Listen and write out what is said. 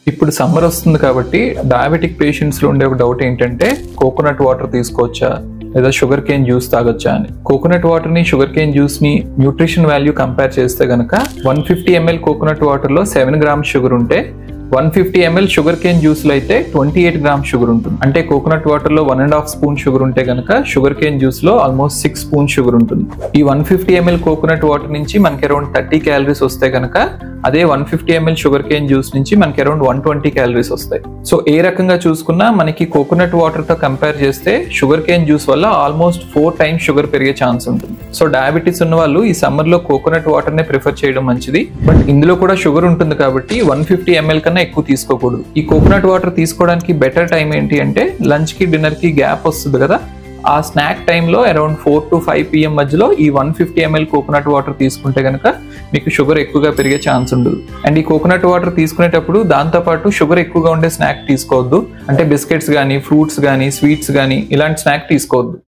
ఇప్పుడు సమ్మర్ వస్తుంది కాబట్టి డయాబెటిక్ పేషెంట్స్ లో ఉండే ఒక డౌట్ ఏంటంటే కోకోనట్ వాటర్ తీసుకోవచ్చా లేదా షుగర్ కేన్ జ్యూస్ తాగొచ్చా అని. కోకోనట్ వాటర్ ని షుగర్ కేన్ జ్యూస్ ని న్యూట్రిషన్ వాల్యూ కంపేర్ చేస్తే గనక 150 ml కోకోనట్ వాటర్ లో 7 grams షుగర్ ఉంటే 150 ml షుగర్ కేన్ జ్యూస్ లో అయితే 28 grams షుగర్ ఉంటుంది. అంటే కోకోనట్ వాటర్ లో 1.5 స్పూన్ షుగర్ ఉంటే గనక షుగర్ కేన్ జ్యూస్ లో ఆల్మోస్ట్ 6 స్పూన్ షుగర్ ఉంటుంది. ఈ 150 ml కోకోనట్ వాటర్ నుంచి మనకి అరౌండ్ 30 క్యాలరీస్ వస్తాయి కనుక అదే 150 ml షుగర్ కేన్ జ్యూస్ నుంచి మనకి అరౌండ్ 120 క్యాలరీస్ వస్తాయి. సో ఏ రకంగా చూసుకున్నా మనకి కోకోనట్ వాటర్ తో కంపేర్ చేస్తే షుగర్ కేన్ జ్యూస్ వల్ల ఆల్మోస్ట్ 4 times షుగర్ పెరిగే ఛాన్స్ ఉంటుంది. సో డయాబెటీస్ ఉన్న వాళ్ళు ఈ సమ్మర్ లో కోకోనట్ వాటర్ నే ప్రిఫర్ చేయడం మంచిది. బట్ ఇందులో కూడా షుగర్ ఉంటుంది కాబట్టి 150 ml కన్నా ఎక్కువ తీసుకోకూడదు. ఈ కోకోనట్ వాటర్ తీసుకోవడానికి బెటర్ టైం ఏంటి అంటే లంచ్ కి డిన్నర్ కి గ్యాప్ వస్తుంది కదా, ఆ స్నాక్ టైంలో అరౌండ్ 4 to 5 PM మధ్యలో ఈ 150 ml కోకోనట్ వాటర్ తీసుకుంటే కనుక మీకు షుగర్ ఎక్కువగా పెరిగే ఛాన్స్ ఉండదు. అండ్ ఈ కోకోనట్ వాటర్ తీసుకునేటప్పుడు దాంతోపాటు షుగర్ ఎక్కువగా ఉండే స్నాక్ తీసుకోవద్దు. అంటే బిస్కెట్స్ కానీ, ఫ్రూట్స్ కానీ, స్వీట్స్ కానీ ఇలాంటి స్నాక్ తీసుకోవద్దు.